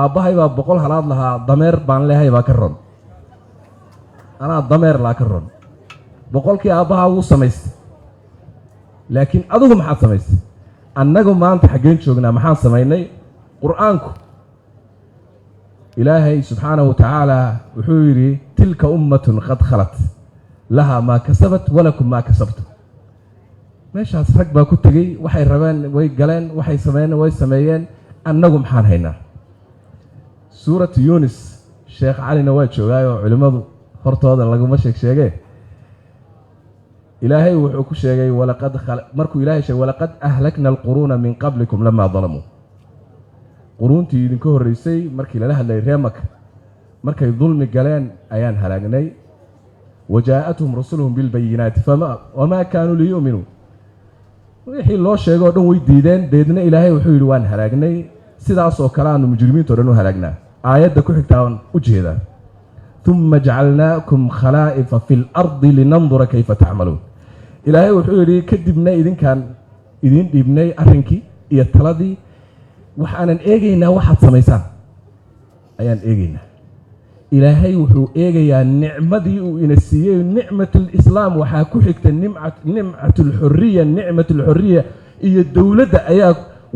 aabbahay baa 100 halaad lahaa dameer baan leeyahay baa ka ron anaa dameer laa ka ron 100kii aabbaha uu samaystay laakiin adigu maxaad samaystay annagu maanta xaggeen joognaa maxaan samaynay qur'aanku ilaahay subxaanahu watacaala wuxuu yidhi tilka ummatun qad khalat laha maa kasabat walakum maa kasabtum meeshaas rag baa ku tegey waxay rabeen way galeen waxay sameeyeen way sameeyeen annagu maxaan haynaa suuratu yunis sheekh calina waa joogaayoo culimmadu hortooda laguma sheegee ilaahay wuxuu ku sheegay markuu ilaahay sheegay walaqad ahlakna alquruuna min qablikum lamaa dalamuu quruuntii idinka horreysay markii lala hadlayay reer maka markay dulmi galeen ayaan halaagnay wajaa'atuhum rusuluhum bilbayinaati wamaa kaanuu liyu'minuu wixii loo sheegoo dhan way diideen deedna ilaahay wuxuu yidhi waan halaagnay sidaasoo kale aanu mujrimiinto dhan u halaagnaa aayadda ku xigtaan u jeedaa uma jacalnaakum khalaa'ifa fi lardi linandura kayfa tacmaluun ilaahay wuxuu yidhi kadibna idinkaan idiin dhiibnay arrinkii iyo taladii waxaanan eegaynaa waxaad samaysaan ayaan eegaynaa ilaahay wuxuu eegayaa nicmadii uu ina siiyey nicmatlislaam waxaa ku xigta nimcatulxuriya nicmatulxuriya iyo dowladda ayaa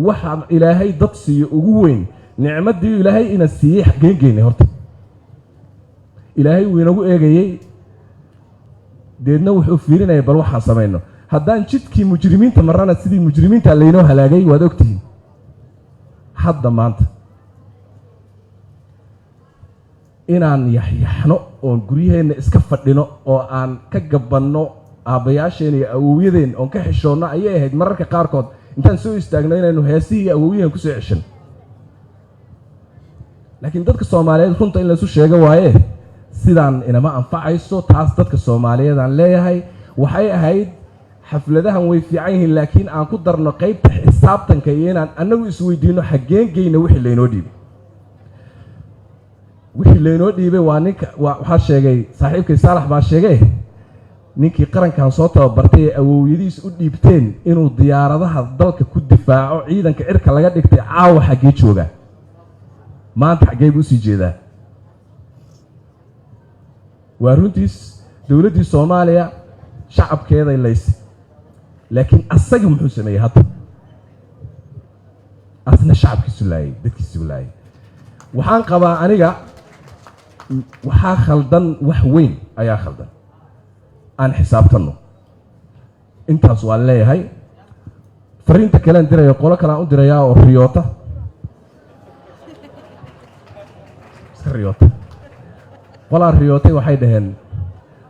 waxaa ilaahay dad siiyo ugu weyn nicmadii ilaahay ina siiyey xageengeynay horta ilaahay wuu inagu eegayey deedna wuxuu fiirinaya bal waxaan samayno haddaan jidkii mujrimiinta marrana sidii mujrimiinta laynoo halaagay waad ogtihiin hadda maanta inaan yaxyaxno oon guryaheenna iska fadhino oo aan ka gabanno aabbayaasheen iyo awowyadeen oon ka xishoonno ayay ahayd mararka qaarkood intaan soo istaagno inaynu heesihii iyo awowyahan kusoo ceshan laakiin dadka soomaaliyeed runta in laysu sheego waaye sidaan inama anfacayso taas dadka soomaaliyeed aan leeyahay waxay ahayd xafladahan way fiican yihiin laakiin aan ku darno qaybta xisaabtanka iyo inaan annagu isweydiino xaggeen wixii laynoo dhiibay wixii laynoo dhiibay waa ninka waxaa sheegay saaxiibkay saalax baa sheegay ninkii qarankan soo tababartay ee awowyadiis u dhiibteen inuu diyaaradaha dalka ku difaaco ciidanka cirka laga dhigtay caawa xaggee joogaa maanta xaggee buu usii jeedaa waa runtiis dowladdii soomaaliya shacabkeeday laysay laakiin asagii muxuu sameeyey hadda asna shacabkiisu laayay dadkiisu laayay waxaan qabaa aniga waxaa khaldan wax weyn ayaa khaldan aan xisaabtanno intaas waan leeyahay fariinta kalean dirayo qolo kale aan u dirayaa oo riyoota qolaan riyootay waxay dhaheen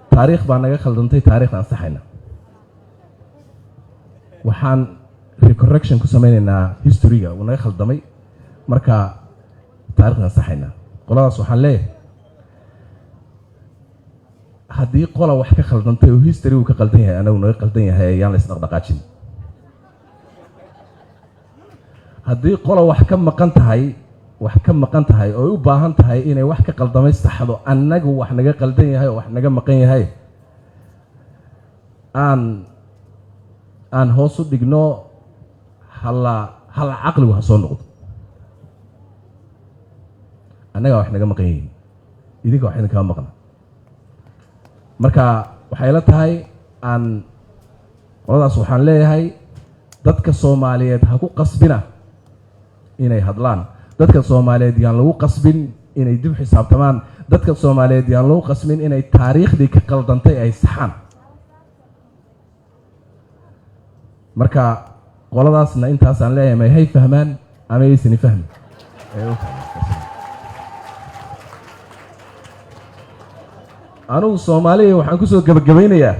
taariikh baa naga khaldantay taarikhda ansaxayna waxaan recorrection ku samaynaynaa historyga uu naga khaldamay marka taarikhda ansaxayna qoladaas waxaan leeyahay haddii qola wax ka khaldantay oo history uu ka qaldan yahay anagu naga qaldan yahay ayaan la isdhaqdhaqaajin haddii qola wax ka maqan tahay oo u baahan tahay inay wax ka qaldamay saxdo annagu wax naga qaldan yahay oo wax naga maqan yahay aan hoos u dhigno halla caqligu ha soo noqdo annagaa wax naga maqan yihiin idinka wax idinkaga maqna marka waxay la tahay qoladaas waxaan leeyahay dadka soomaaliyeed ha ku qasbina inay hadlaan dadka soomaaliyeed yaan lagu qasbin inay dib xisaabtamaan dadka soomaaliyeed yaan lagu qasbin inay taariikhdii ka qaldantay ay saxaan marka qoladaasna intaasaan leeyahay may hay fahmaan ama yaysani fahmi anugu soomaaliya waxaan ku soo gebagabaynayaa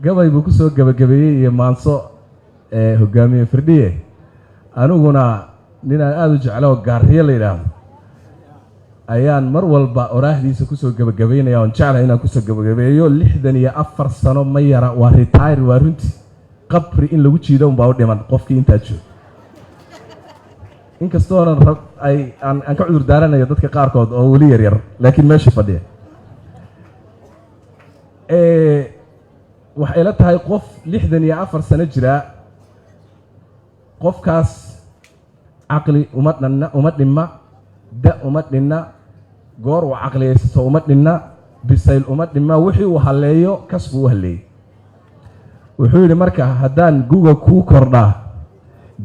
gabay buu ku soo gebagabeeyey iyo maanso hogaamiye firdhiye aniguna ninaan aada u jeclo oo gaariye la yidhaahdo ayaan mar walba oraahdiisa kusoo gebagabaynaya oon jeclahay inaan kusoo gebagabeeyo 64 sano ma yara waa retire waa runtii qabri in lagu jiido unbaa u dhiman qofkii intaa joogo inkastoonan aan ka cudur daaranayo dadka qaarkood oo weli yaryar laakiin meesha fadhiya waxay la tahay qof 64 sano jira qofkaas عقلي ومدنا دا ومدنا قور وعقلي يسسو ومدنا بسيل ومدنا وحي وحليو كسب وهلي وحولي مركا هدان جوجا كو كوردا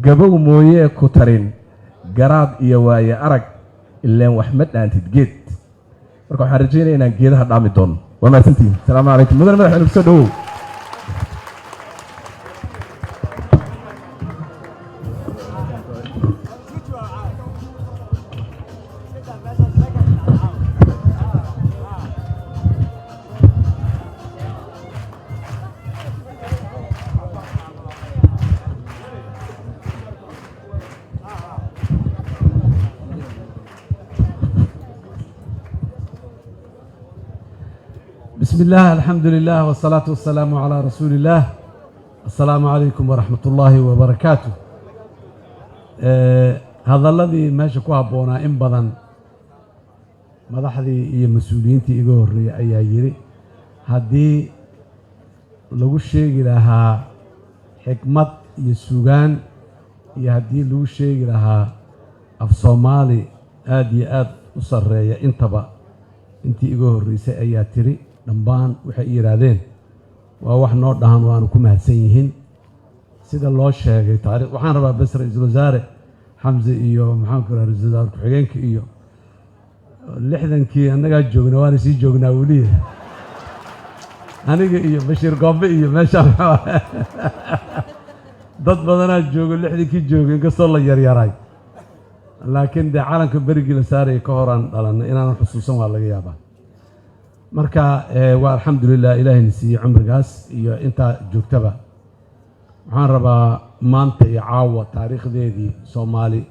قبو مويه كترين قراب إيوايا أرق إلا وحمدنا أنت تجيت مركا حرجيني إنا جيدها دامي دون وما سنتي السلام عليكم مدن مدح نفسدو بسم الله الحمد لله والصلاة والسلام على رسول الله. السلام عليكم ورحمة الله وبركاته. هذا الذي ماشي كوابونا إن بدن مدحدي إيه مسؤولينتي إيجوري أيايري هدي لو شيء لها حكمة يسوعان يهدي لو شيء لها الصومالي آدي أسرية انتبه انتي إيجوري سأياتري dhammaan waxay yiraahdeen waa wax noo dhahan waanu ku mahadsan yihiin sida loo sheegay taariikh waxaan rabaa bas ra'iisul wasaare Xamza iyo maxaan ku raraa ra'iisul wasaare ku-xigeenka iyo 60kii annaga joogna waan sii joognaa waliye aniga iyo Bashiir Goobe iyo meesha dad badanaa joogo 60kii joogay inkastoo la yaryaray laakiin de calanka berigii la saaray ka horaan dhalanay inaan xusuusan waa laga yaabaa marka waa alxamdulilah ilaahay nasiiyo cumrigaas iyo inta joogtaba waxaan rabaa maanta iyo caawa taariikhdeedii Soomaali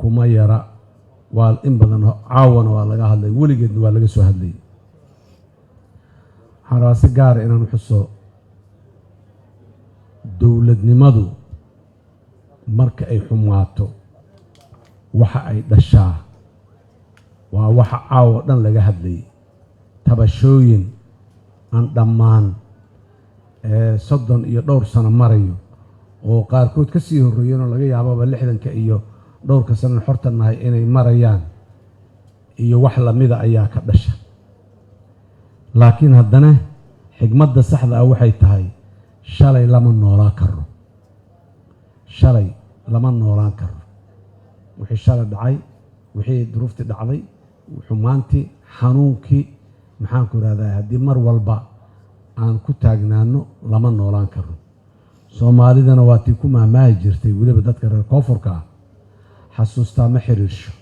kuma yara waa in badan caawana waa laga hadlay weligeedna waa laga soo hadlay waxaan rabaa si gaar ah inaan xuso dowladnimadu marka ay xumaato waxa ay dhashaa waa waxa caawa dhan laga hadlay tabashooyin aan dhammaan 30 iyo dhowr sano marayo oo qaarkood ka sii horreeyeen oo laga yaabo 60ka iyo dhowrka sano xortanahay inay marayaan iyo wax lamida ayaa ka dhasha laakiin haddana xigmadda saxda ah waxay tahay shalay lama noolaan karo wixii shalay dhacay wixii duruuftii dhacday xumaantii xanuunkii maxaan ku raadaya haddii mar walba aan ku taagnaano lama noolaan karo Soomaalidana waa tii ku maamaahi jirtay waliba dadka reer koonfurka xasuustaa ma xiriirsho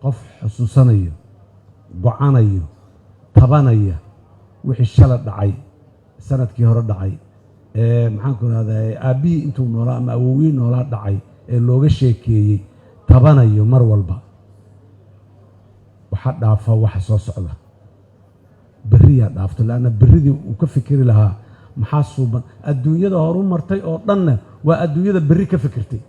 qof xusuusanayo go'aanayo tabanaya wixii shalay dhacay sanadkii hore dhacay maxaan ku raadaya aabii intuu noolaa ama awowii noolaa dhacay ee looga sheekeeyay tabanayo mar walba waxa dhaafa waxa soo socda بريا دافت لأن بريدي وكفكر لها محاسوبا الدنيا ده هرم مرتي أو ضنا والدنيا ده بري كفكرتي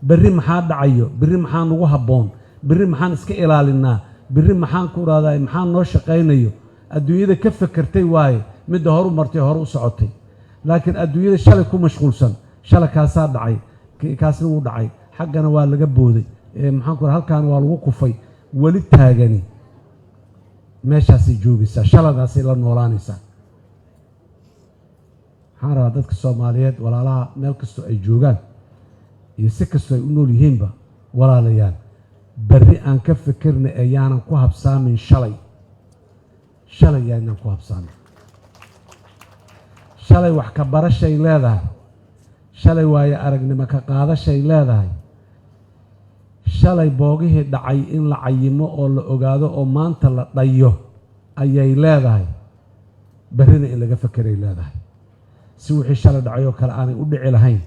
بري محاد عيو بري محان وهبون بري محان اسكيل علينا بري محان كورا ده محان نوش قينيو الدنيا ده كفكرتي واي مد هرم مرتي هرم صعدتي لكن الدنيا ده شالكو مشغول سن شالك كاسات دعي كاسنو دعي حقنا ولا جبودي محان كورا هل كان والوقوفي ولد تاجني meeshaasi joogaysaa shaladaasi la noolaanaysaa waxaan rabaa dadka Soomaaliyeed walaalaha meel kastoo ay joogaan iyo si kastoo ay u nool yihiinba walaalayaan berri aan ka fikirna ayaanan ku habsaamin shalay yaanan ku habsaamin shalay wax ka barashay leedahay shalay waayo aragnimo ka qaadashay leedahay shalay boogihii dhacay in la cayimo oo la ogaado oo maanta la dhayo ayay leedahay barina in laga fakiray leedahay si wixii shalay dhacay oo kale aanay u dhici lahayn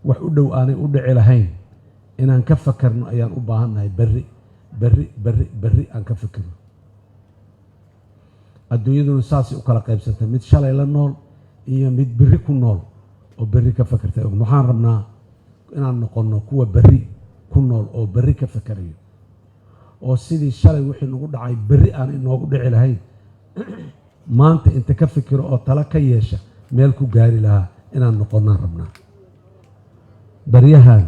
wax u dhow aanay u dhici lahayn inaan ka fakarno ayaan u baahannahay berri aan ka fikirno adduunyaduna saasi u kala qaybsantay mid shalay la nool iyo mid berri ku nool oo berri ka fakirtay waxaan rabnaa inaan noqono kuwa berri ku nool oo berri ka fakarayo oo sidii shalay wixii nagu dhacay berri aan inoogu dhici lahayn maanta inta ka fikiro oo tala ka yeesha meel ku gaari lahaa inaan noqonnaan rabnaa baryahan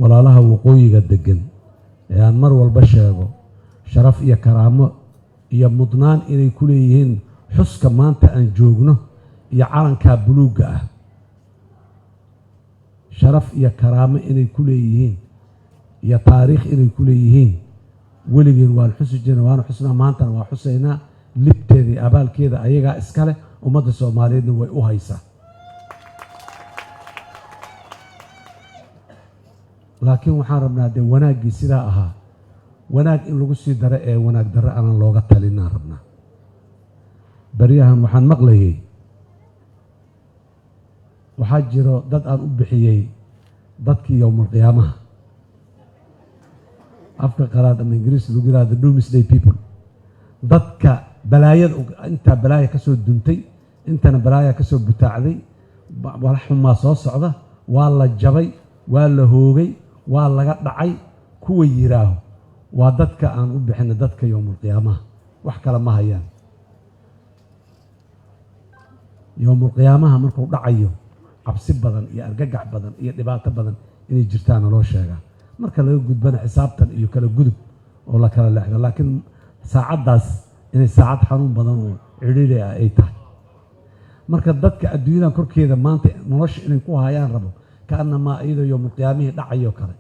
walaalaha waqooyiga degan ee aan mar walba sheego sharaf iyo karaamo iyo mudnaan inay ku leeyihiin xuska maanta aan joogno iyo calanka buluugga ah sharaf iyo karaamo inay ku leeyihiin iyo taariikh inay ku leeyihiin weligeen waan xusi jirnay waan xusnaa maantana waa xusaynaa libteeda iyo abaalkeeda ayagaa iskale ummadda Soomaaliyeedna way u haysaa laakiin waxaan rabnaa dee wanaaggii sidaa ahaa wanaag in lagu sii daro ee wanaag darro aanan looga talinaan rabnaa baryahan waxaan maqlayay waxaa jiro dad aan u bixiyey dadkii yowmul qiyaamaha afka qalaad ama ingiriis lagu yiraahdo the doomsday people dadka balaayada inta balaaya ka soo duntay intana balaaya ka soo butaacday walax xumaa soo socda waa la jabay waa la hoogay waa laga dhacay kuwa yiraaho waa dadka aan u bixin dadka yowmul qiyaamaha wax kala ma hayaan yowmul qiyaamaha markuu dhacayo cabsi badan iyo argagax badan iyo dhibaato badan inay jirtaan loo sheegaa marka laga gudbana xisaabtan iyo kala gudub oo la kala leexdo laakiin saacadaas inay saacad xanuun badan oo ciriiri ah ay tahay marka dadka adduunyadan korkeeda maanta nolosha inay ku hayaan rabo kaanama iyadoo yowmul qiyaamihii dhacayo kale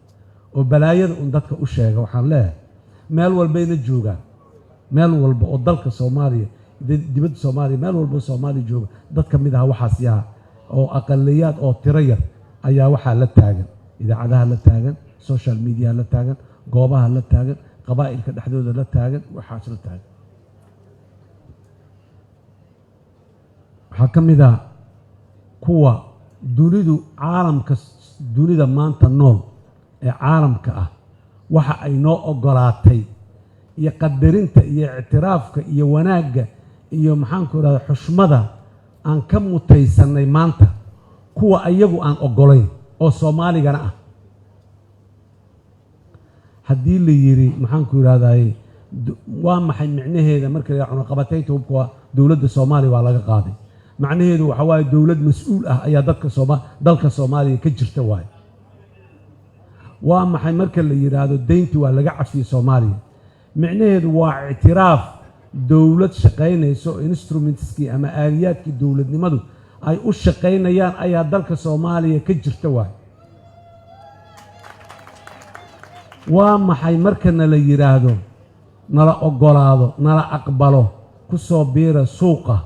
oo balaayada un dadka u sheega waxaan leeyahay meel walbayna joogaan meel walba oo dalka Soomaaliya dibadda Soomaaliya meel walba Soomaaliya jooga dad ka mid ah waxaas yaa oo aqalliyaad oo tiro yar ayaa waxaa la taagan idaacadaha la taagan social media la taagan goobaha la taagan qabaa'ilka dhexdooda la taagan waxaas la taagan waxaa ka mid ah kuwa dunida maanta nool ee caalamka ah waxa ay noo ogolaatay iyo qadarinta iyo ictiraafka iyo wanaagga iyo maxaan ku raada xushmada aan ka mutaysanay maanta kuwa ayagu aan ogolayn oo Soomaaligana ah haddii la yiri maxaan ku raadaay waa maxay micnaheeda marka la cunaqabatayto hubka dawladda Soomaaliya waa laga qaaday macnaheedu waxa waaye dawlad mas'uul ah ayaa dalka Soomaaliya ka jirta waay waa maxay marka la yiraahdo deynti waa laga cafiyay Soomaaliya micnaheedu waa ictiraaf dawlad shaqaynayso instrumentskii ama aaliyaadkii dawladnimadu ay u shaqaynayaan ayaa dalka Soomaaliya ka jirta waay waa maxay markana la yiraahdo nala ogolaado nala aqbalo ku soo biira suuqa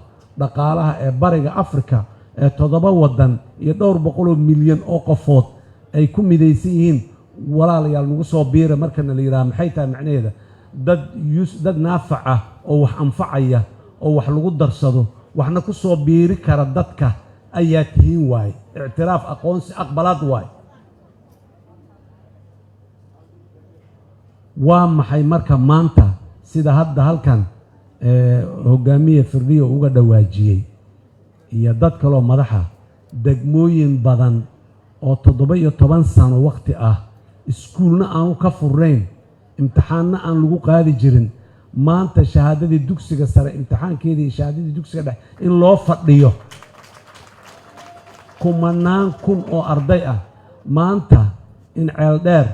dhaqaalaha ee bariga Afrika ee 7 wadan iyo 200 milyan oo qofood ay ku midaysan yihiin walaalayaal nagu soo biira markana la yiraahdo maxay tahay macnaheeda dad naafac ah oo wax anfacaya oo wax lagu darsado waxna ku soo biiri kara dadka ayaa tihiin waay ictiraaf aqoonsi aqbalaad waay waa maxay marka maanta sida hadda halkan hogaamiye Firdhiyo uga dhawaajiyay iyo dad kale oo madaxa degmooyin badan oo 17 sano waqti ah iskuulna aan ka furnayn imtixaanna aan lagu qaadi jirin maanta shahaadadii dugsiga sare imtixaankeedii iyo shahaadadii dugsiga dhexe in loo fadhiyo kumanaan kun oo arday ah maanta in ceel dheer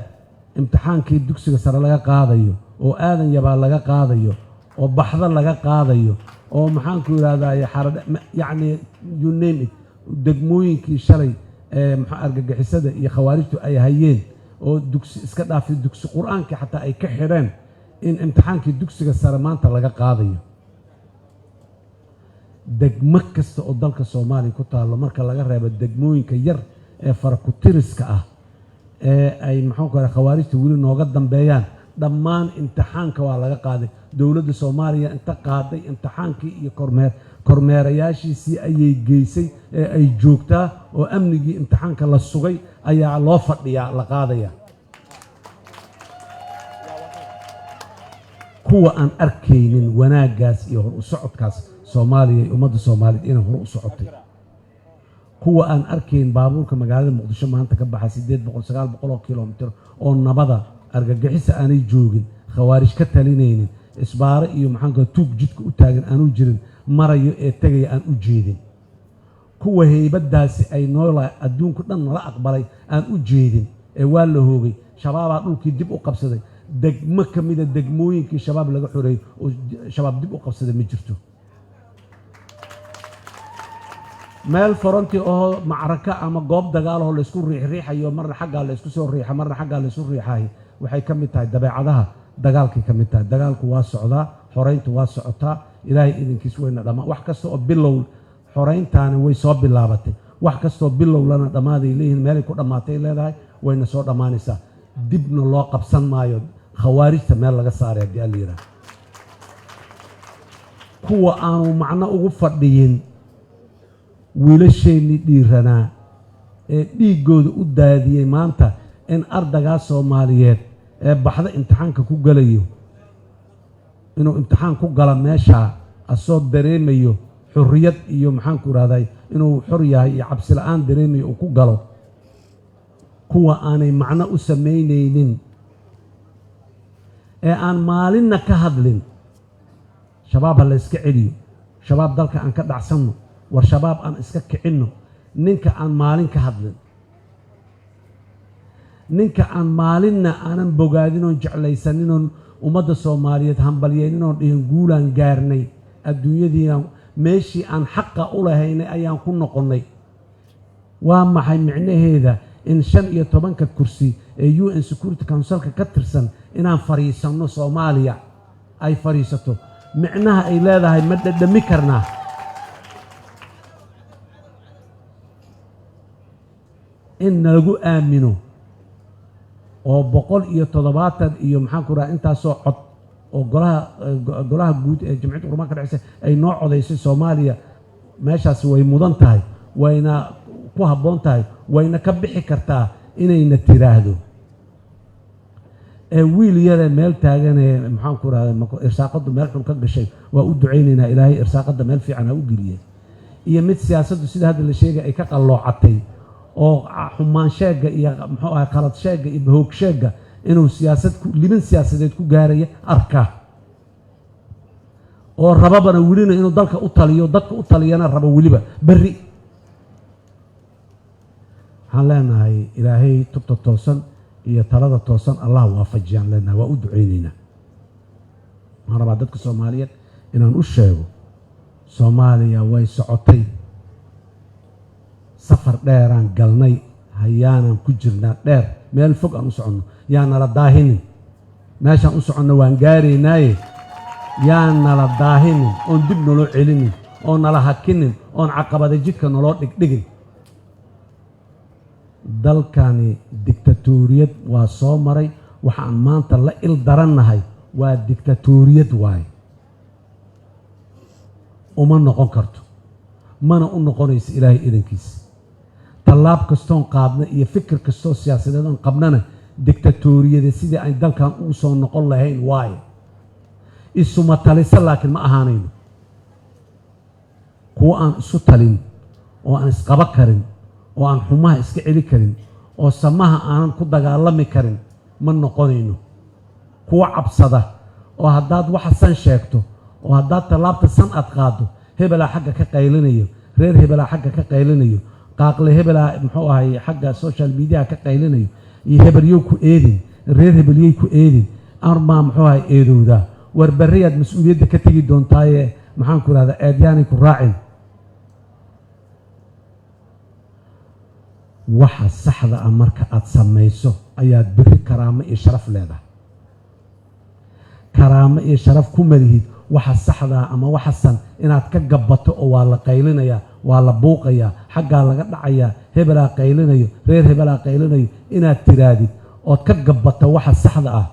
imtixaankii dugsiga sare laga qaadayo oo aadan yabaa laga qaadayo oo baxda laga qaadayo oo maxaan ku yiraahdaa xarad yani you name it degmooyinkii shalay maxaa argagixisada iyo khawaarijtu ay hayeen oo dugsi iska dhaafay dugsi quraanka xataa ay ka xireen in imtixaankii dugsiga sare maanta laga qaadayo degmo kasta oo dalka Soomaaliya ku taalo marka laga reebo degmooyinka yar ee farakutiriska ah ee ay maxaan ku yiraahdaa khawaarijtu wali nooga dambeeyaan dhammaan imtixaanka waa laga qaaday dawladda Soomaaliya inta qaaday imtixaankii iyo kormeerayaashiisii ayay geysay ee ay joogtaa oo amnigii imtixaanka la sugay ayaa loo fadhiyaa la qaadaya kuwa aan arkaynin wanaagaas iyo hor u socodkaas Soomaaliya iyo ummadda Soomaaliyeed inay hor u socotay kuwa aan arkayn baabuurka magaalada Muqdisho maanta ka baxa 800-900 kilomitir oo nabada argagixis aanay joogin khawaarij ka talinaynin isbaaro iyo maxaan ka tuug jidka u taagan aanu jirin marayo ee tagay aan u jeedin kuwa heybadaasi ay noolaa adduunka dhan la aqbalay aan u jeedin waa la hoogay shabaabaa dhulkii dib u qabsaday degmo ka mida degmooyinkii shabaab laga xoreeyey oo shabaab dib u qabsaday ma jirto meel foronti oo macraka ama goob dagaal oo la isku riixayo marna xagga la isku soo riixa marna xagga la isku riixay waxay ka mid tahay dabeecadaha dagaalkii ka mid tahay dagaalku waa socdaa xoreyntu waa socotaa ilaahay idinkiis weyna dhamaan wax kasta oo bilow xoreyntaani way soo bilaabatay wax kasta oo bilow lana dhamaaday leeyihiin meel ay ku dhamaatay leedahay wayna soo dhamaanaysaa dibna loo qabsan maayo khawaarijta meel laga saaray haddii alla yidhaah kuwa aanu macno ugu fadhiyin wiilasheennii dhiiranaa ee dhiiggooda u daadiyey maanta in ardaygaa soomaaliyeed ee baxda imtixaanka ku galayo inuu imtixaan ku gala meeshaa asoo dareemayo xurriyad iyo maxaanku ihahday inuu xor yahay iyo cabsi la-aan dareemayo uu ku galo kuwa aanay macno u samaynaynin ee aan maalinna ka hadlin shabaab ha la iska celiyo shabaab dalka aan ka dhacsanno war shabaab aan iska kicinno ninka aan maalin ka hadlin ninka aan maalinna aanan bogaadinoon jeclaysaninoon ummadda soomaaliyeed hambalyeeninoon dhihin guulaan gaarnay adduunyadiina meeshii aan xaqa u lahaynay ayaan ku noqonnay waa maxay micnaheeda in 15 kursi ee UN Security Councilka ka tirsan inaan fariisanno Soomaaliya ay fariisato micnaha ay leedahay ma dhadhami karnaa in lagu aamino oo 170 iyo maxaan ku raaa intaasoo cod oo golaha guud ee jamciyadda qurumaha ka dhexeysa ay noo codaysay Soomaaliya meeshaas way mudan tahay wayna ku habboon tahay wayna ka bixi kartaa inayna tiraahdo ee wiil yare meel taagan ee maxaan ku raaa irsaaqadu meel xun ka gashay waa u duceynaynaa ilaahay irsaaqada meel fiican ha u geliyo iyo mid siyaasaddu sida hadda la sheegay ay ka qalloocatay oo xumaan sheega iyo muxuu ahaa qalad sheega iyo hoog sheega inuu liban siyaasadeed ku gaaraya arka oo rababana welina inuu dalka u taliyo dadka u taliyana rabo weliba berri waxaan leenahay ilaahay tubta toosan iyo talada toosan allah waafajiyaan leenahay waa u duceynaynaa waxaan rabaa dadka soomaaliyeed inaan u sheego soomaaliya way socotay safar dheeraan galnay hayaanan ku jirnaa dheer meel fog aan u soconno yaa nala daahinin meeshaan u soconno waan gaaraynaaye yaa nala daahinin oon dib naloo celinin oon nala hakinin oon caqabada jidka naloo dhigdhigin dalkani dictatoriyad waa soo maray waxaan maanta la il darannahay waa dictatoriyad waaye uma noqon karto mana u noqonayso ilaahay idankiisa tallaab kastoon qaadna iyo fikir kastoo siyaasadeed aan qabnana dictatoriyada sidii ay dalkan ugu soo noqon lahayn waaye isuma talisa laakiin ma ahaanayno kuwa aan isu talin oo aan isqaba karin oo aan xumaha iska celi karin oo samaha aanan ku dagaalami karin ma noqonayno kuwa cabsada oo haddaad waxa san sheegto oo haddaad tallaabta san aad qaado hebelaa xagga ka qaylinayo reer hebelaa xagga ka qaylinayo qaaqle hebelaa muxuu ahay xagga social media ka qaylinayo iyo hebelyow ku eedin reer hebelyey ku eedin armaa muxuu ahay eedowdaa war barriyaad mas-uuliyadda ka tegi doontaaye maxaan ku ihahdaa eedyaanay ku raacin waxa saxda ah marka aad samayso ayaad berri karaamo iyo sharaf leedahay karaamo iyo sharaf ku malihid waxa saxda ah ama waxasan inaad ka gabato oo waa la qaylinayaa waa la buuqayaa xaggaa laga dhacayaa hebelaa qaylinayo reer hebelaa qaylinayo inaad tiraadid ood ka gabato waxa saxda ah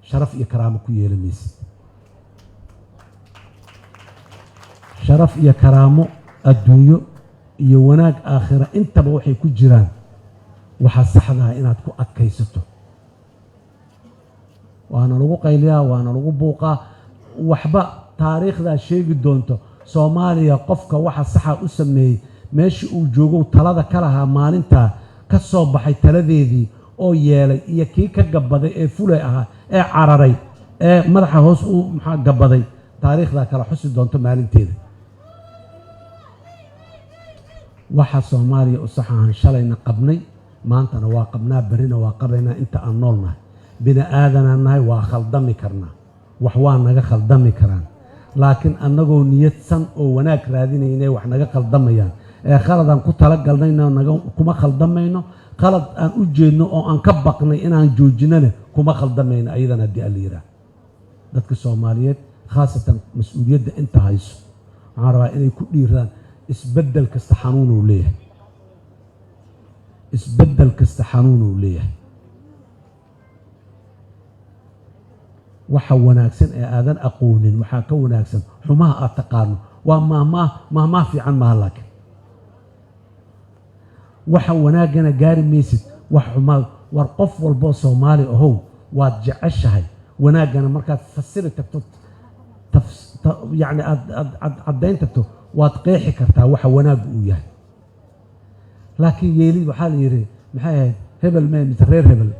sharaf iyo karaamo ku yeeli maysid sharaf iyo karaamo adduunyo iyo wanaag aakhira intaba waxay ku jiraan waxa saxda ah inaad ku adkaysato waana lagu qayliyaa waana lagu buuqaa waxba taariikhdaa sheegi doonto Soomaaliya qofka waxa saxa u sameeyay meeshii uu joogo talada ka lahaa maalinta ka soo baxay taladeedii oo yeelay iyo kii ka gabaday ee fulay ahaa ee cararay ee madaxa hoos u maxaa gabaday taariikhda kala xusi doonto maalinteeda waxa Soomaaliya u saxaan shalayna qabnay maantana waa qabnaa berrina waa qabaynaa inta aan noolnahay bini aadanaan nahay waa khaldami karnaa wax waa naga khaldami karaan laakiin annagoo niyadsan oo wanaag raadinaynay wax naga khaldamayaan ee khaladaan ku talagalnayna kuma khaldamayno qalad aan u jeedno oo aan ka baqnay inaan joojinana kuma khaldamayno ayadana haddii alla yidhaah dadka soomaaliyeed khaasatan mas-uuliyadda inta hayso waxaan rabaa inay ku dhiiraan isbeddel kasta xanuunuu leeyahay isbeddel kasta xanuunuu leeyahay waxa wanaagsan ee aadan aqoonin waxaa ka wanaagsan xumaha aad taqaano waa mahmaah fiican maaha laakiin waxa wanaagana gaari maysid wax xumaa war qof walboo soomaali ahow waad jeceshahay wanaagana markaad fasiri tagto yacni aad caddayn tagto waad qeexi kartaa waxa wanaaggu uu yahay laakiin yeelid waxaa la yidhi maxay ahayd hebel mee mise reer hebel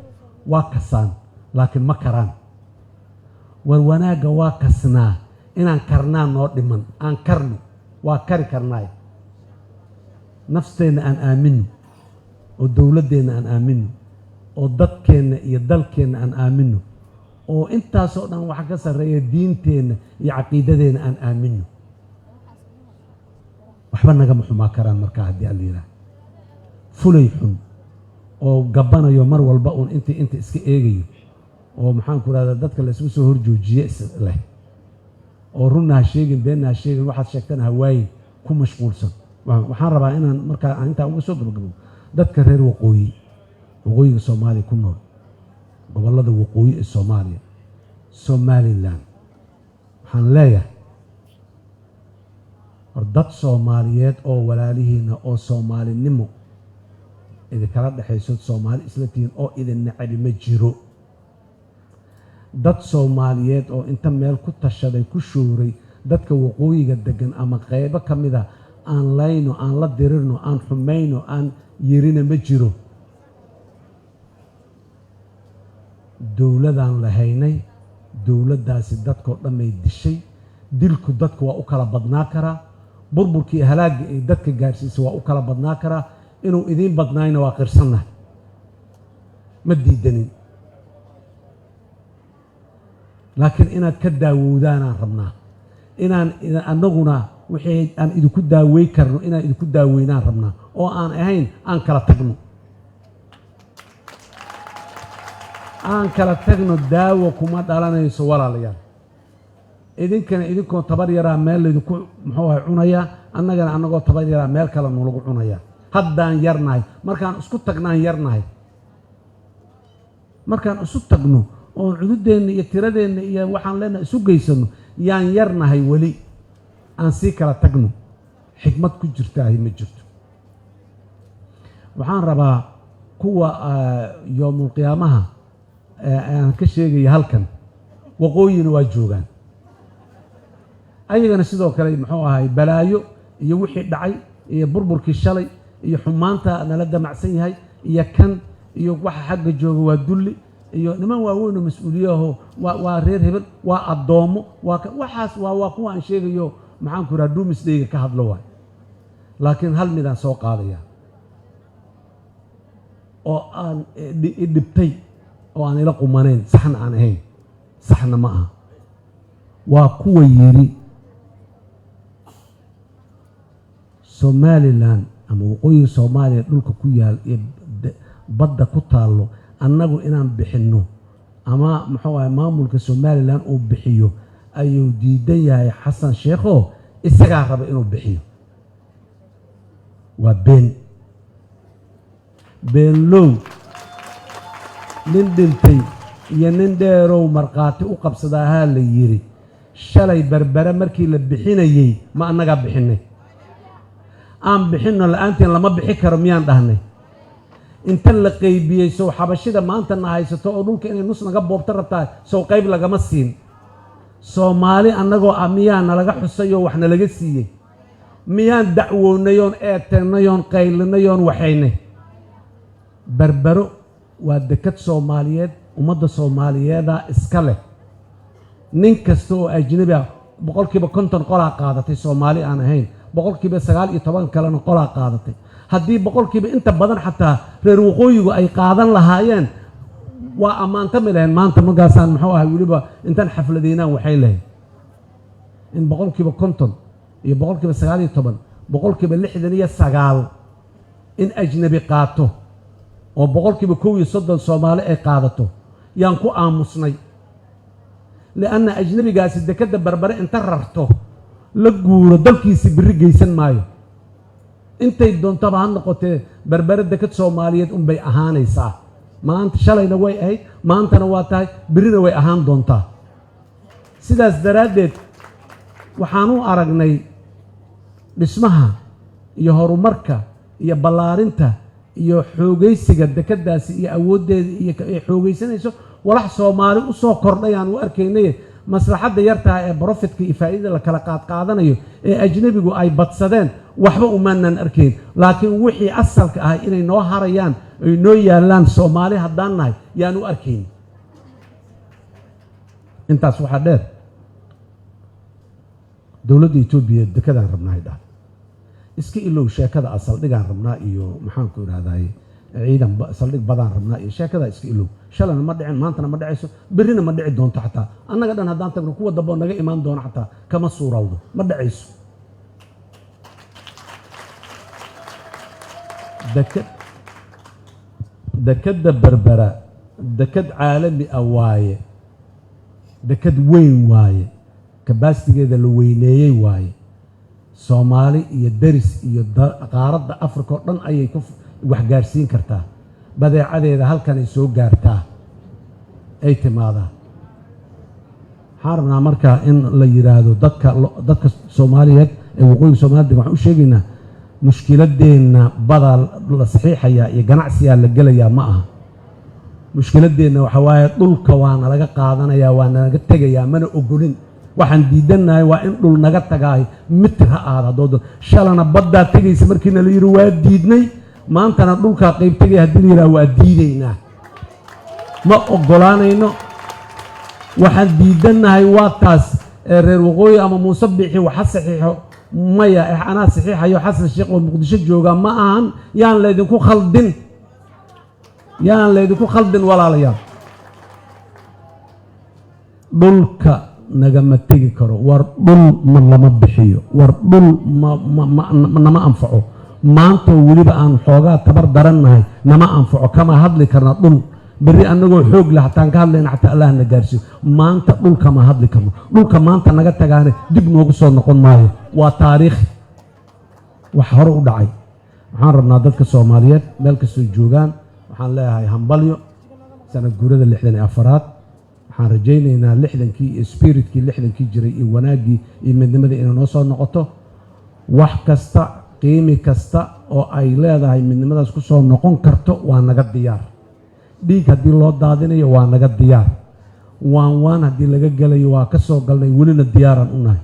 waa kasaan laakiin ma karaan war wanaagga waa kasnaa inaan karnaa noo dhiman aan karno waa kari karnaay nafteenna aan aamino oo dowladdeenna aan aamino oo dadkeenna iyo dalkeenna aan aamino oo intaasoo dhan waxa ka sarreeya diinteenna iyo caqiidadeenna aan aamino waxba nagama xumaa karaan markaa haddii alla yidhaah fulay xun oo gabbanayo mar walba uun inta iska eegayo oo maxaanku rahdaa dadka la isugu soo horjoojiye leh oo runna ha sheegin beenna ha sheegin waxaad sheegtana hawaayin ku mashquulsan waxaan rabaa inaan markaa intaa uga soo gabagabo dadka reer waqooyiga soomaaliya ku nool gobollada waqooyi ee soomaaliya somalilan waxaan leeyahay war dad soomaaliyeed oo walaalihiina oo soomaalinimo idinkala dhexayso soomaali isla tihiin oo idin nacabi ma jiro dad soomaaliyeed oo inta meel ku tashaday ku shooray dadka waqooyiga degan ama qaybo ka mid a aan layno aan la dirirno aan xumayno aan yerina ma jiro dowladaan lahaynay dowladdaasi dadkao dhanmay dishay dilku dadka waa u kala badnaa karaa burburkii halaagga ay dadka gaadhsiisay waa u kala badnaa karaa inuu idiin badnaayna waa qirsannahay ma diidanin laakiin inaad ka daawowdaanaan rabnaa inaan annaguna wixii aan idinku daawey karno inaan idinku daaweynaan rabnaa oo aan ahayn aan kala tagno aan kala tagno daawo kuma dhalanayso walaalayaal idinkana idinkoo tabar yaraa meel laydinku muxuu ahay cunayaa annagana annagoo tabar yaraa meel kale nolagu cunayaa haddaan yarnahay markaan isku tagnaan yarnahay markaan isu tagno oo cududeenna iyo tiradeenna iyo waxaan leenahay isu geysano yaan yarnahay weli aan sii kala tagno xikmad ku jirtaahi ma jirto waxaan rabaa kuwa yoomulqiyaamaha aan ka sheegaya halkan waqooyina waa joogaan ayagana sidoo kale muxuu ahay balaayo iyo wixii dhacay iyo burburkii shalay iyo xumaanta nala damacsan yahay iyo kan iyo waxa xagga jooga waa dulli iyo niman waaweyn oo mas-uuliyaho waa reer hebel waa addoommo waxaas waa kuwa aan sheegayo maxaanku raha duumisdayga ka hadlo waay laakiin hal midaan soo qaadaya oo aan idhibtay oo aan ila qumanayn saxna aan ahayn saxna ma aha waa kuwa yidhi somalilan ama waqooyiga soomaaliya dhulka ku yaal iyo badda ku taallo annagu inaan bixinno ama muxuu ahay maamulka somalilan uu bixiyo ayuu diidan yahay xasan sheekho isagaa raba inuu bixiyo waa beenlow nin dhintay iyo nin dheerow markhaati u qabsadaahaa la yidhi shalay berbere markii la bixinayey ma annagaa bixinay aan bixinno la-aantiin lama bixi karo miyaan dhahnay inta la qaybiyey sow xabashida maanta na haysato oo dhulka inay nus naga boobta rabtaa sow qayb lagama siin soomaali annagoo ah miyaa nalaga xusayoo wax nalaga siiyey miyaan dacwoonayoon eegteennayoon qaylinayoon waxaynay berbero waa dekad soomaaliyeed ummadda soomaaliyeeda iska leh nin kasta oo ajnabi ah 50% qolaa qaadatay soomaali aan ahayn 19% kalena qolaa qaadatay haddii boqolkiiba inta badan xataa reer waqooyigu ay qaadan lahaayeen waa ammaantami lahayn maanta markaasaan muxuu ahay weliba intaan xafladaynaan waxay lahayd in boqolkiiba 50 iyo boqolkiiba 19 boqolkiiba 69 in ajnabi qaato oo boqolkiiba 30 Soomaali ay qaadato yaan ku aamusnay لأن أجنبي قاس الدكتة بربرة أنت ررته لجورة دلكي سبري جيسن مايو أنت يدون طبعا نقطة بربرة الدكتة سومالية بي أهان يسا ما أنت شلي نواي أي ما أنت نواتاي بري نواي أهان دونتا سيدا ازدرادت وحانو أرقني باسمها يهورو مركا يا بلارنتا يا حوغيسيغا الدكتة يا أود يا حوغيسنيسو walax Soomaali u soo kordhayaan u arkaynay maslaxada yartaa ee profit-ka iyo faa'iidada la kala qaadanayo ee ajnabigu ay badsadeen waxba u maanan arkayn laakiin wixii asalka ah inay noo harayaan ay noo yaalaan Soomaali haddaan nahay yaan u arkayn intaas waxa dheer dawladda Itoobiya dekedaan rabnaa idhaa iska ilow sheekada asal dhigaan rabnaa iyo maxaan ku iraahday ciidan saldhig badan rabnaa iyo sheekada iska ilow shalana ma dhicin maantana ma dhacayso berrina ma dhici doonto xataa annaga dhan haddaan tagno kuwa dabo naga imaan doona xataa kama suurawdo ma dhacayso dekadda berbera dekad caalami ah waaye dekad weyn waaye kabaasitigeeda la weyneeyey waaye Soomaali iyo daris iyo qaaradda Afrika oo dhan ayay ku wax gaarsiin kartaa badeecadeeda halkan ay soo gaartaa ay timaada xarabna marka in la yiraahdo dadka Soomaaliyeed ee waqooyiga Soomaaliyeed waxaan u sheegaynaa mushkiladeena badal la saxiixaya iyo ganacsiga la galaya ma aha mushkiladeena waxa waaye dhulka waana laga qaadanaya waana laga tagaya mana ogolin waxaan diidanahay waa in dhul naga tagaay mitir ha aado shalana badda tagaysa markii la yiri waa diidnay maantana dhulka qayb tagay hadii la waa diideynaa ma ogolaanayno waxaan diidanahay waa taas reer waqooyi ama Muuse Biixi waxa saxiixo maya ana saxiixayo Xasan Sheekh oo Muqdisho jooga ma ahan yaan leedinku khaldin walaalayaal dhulka nagama tegi karo war dhul ma lama bixiyo war dhul nama anfaco maanta waliba aan xoogaa tabar darannahay nama anfaco kama hadli karna dhul bari anagoo xoog la hataan ka hadlayna xataa Allah na gaarsiyo maanta dhulka ma hadli karno dhulka maanta naga tagaane dib noogu soo noqon maayo waa taariikh wax hore u dhacay waxaan rabnaa dadka Soomaaliyeed meel kastoo joogaan waxaan leeyahay hambalyo sanad guurada 64aad waxaan rajaynaynaa 60kii iyo spiritkii 60kii jiray iyo wanaagii iyo midnimadii inay noo soo noqoto wax kasta qiimi kasta oo ay leedahay midnimadaas ku soo noqon karto waa naga diyaar dhiig haddii loo daadinayo waa naga diyaar waan haddii laga galayo waa ka soo galnay welina diyaaraan u nahay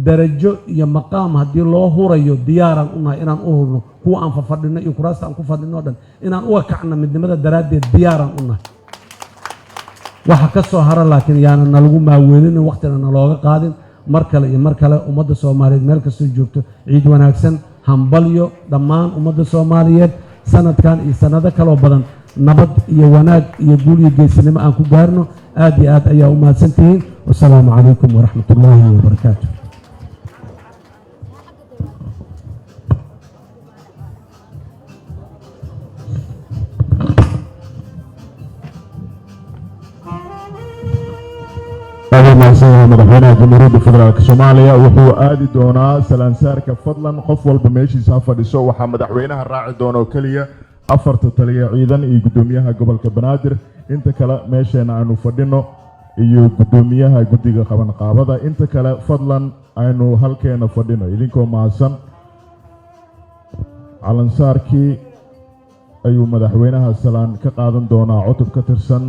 darajo iyo maqaam haddii loo hurayo diyaaraan u nahay inaan u hurno kuwa aan fadhino iyo kuraasta aan ku fadhino dhan inaan uga kacno midnimada daraaddeed diyaaraan u nahay waxa ka soo hara laakiin yaana nalagu maaweelin waqtina nalooga qaadin mar kale iyo mar kale ummadda Soomaaliyeed meel kastoo joogto ciid wanaagsan hambalyo dhammaan ummadda Soomaaliyeed sanadkan iyo sanado kale badan nabad iyo wanaag iyo guul iyo geesinimo aan ku gaarno aad iyo aad ayaa u mahadsantihiin wassalaamu calaykum waraxmatullaahi wabarakaatuh madaxweynaha jamhuuriyadda federaalk Soomaaliya wuxuu aadi doonaa salaansaarka fadlan qof walba meeshiisa fadhiso waxa madaxweynaha raaci doona oo kaliya afarta taliya ciidan iyo gudoomiyaha gobolka Banaadir inta kale meesheena aanu fadhino iyo gudoomiyaha guddiga qaban qaabada inta kale fadlan aynu halkeena fadhino idinkoo mahadsan calansaarkii ayuu madaxweynaha salaan ka qaadan doonaa cutub ka tirsan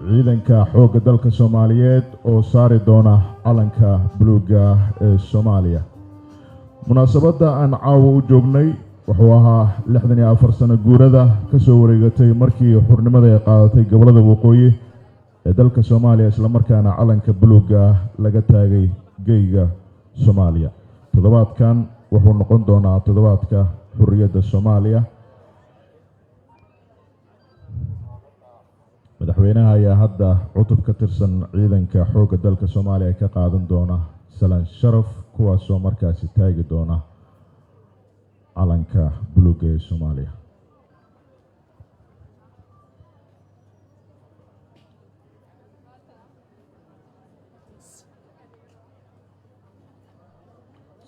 ciidanka xoogga dalka Soomaaliyeed oo saari doona calanka buluuga ee Soomaaliya munaasabada aan caawa u joognay wuxuu ahaa 64 sano guurada ka soo wareegatay markii xurnimada ay qaadatay gobolada waqooyi ee dalka Soomaaliya isla markaana calanka buluuga laga taagay geyga Soomaaliya toddobaadkan wuxuu noqon doonaa toddobaadka xurriyadda Soomaaliya. madaxweynaha ayaa hadda cutub ka tirsan ciidanka xoogga dalka Soomaaliya ka qaadan doona salaan sharaf kuwaasoo markaasi taagi doona calanka buluugga ee Soomaaliya.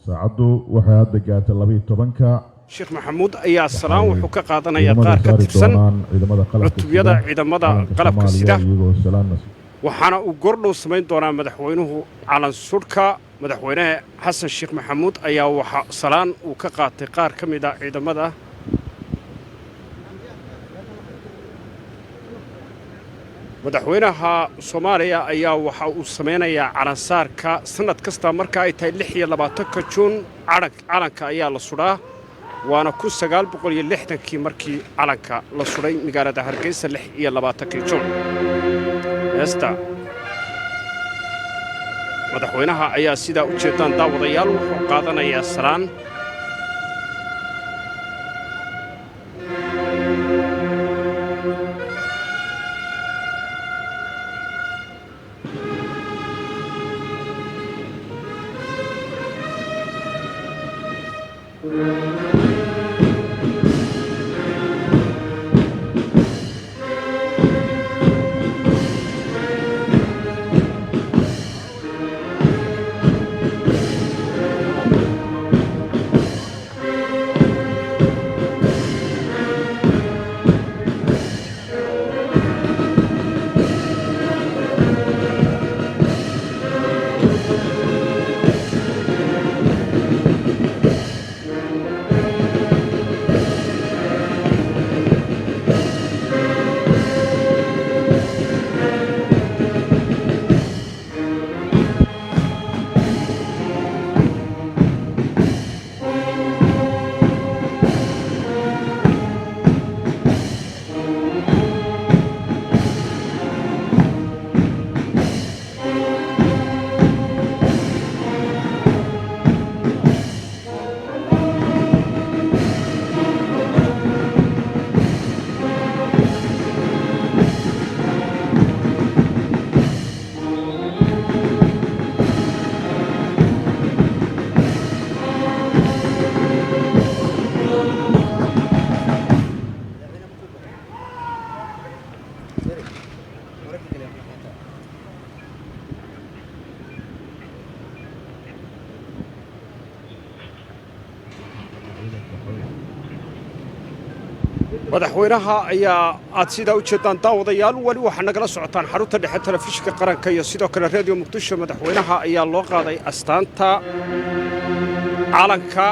saacaddu waxay hadda gaartay 12. Sheekh Maxamuud ayaa salaan wuxuu ka qaadanayaa qaar ka tirsan cutubiyada ciidamada qalabka sida waxaana uu gordhow samayn doonaa madaxweynuhu calan sudhka. madaxweynaha xasan sheekh maxamuud ayaa waxa salaan uu ka qaatay qaar ka mid ah ciidamada madaxweynaha Soomaaliya ayaa waxa uu sameynayaa calansaarka sanad kasta marka ay tahay 26 Juun calanka ayaa la sudhaa waana 1960kii markii calanka la sudhay magaalada Hargeysa 26 Juun. heesta madaxweynaha ayaa sidaa u jeedaan daawadayaal wuxuu qaadanayaa salaan madaxweynaha ayaa aad sidaa u jeedaan daawadayaal wali waxa nagala socotaan xarunta dhexe telefishinka qaranka iyo sidoo kale radio muqdisho. madaxweynaha ayaa loo qaaday astaanta calanka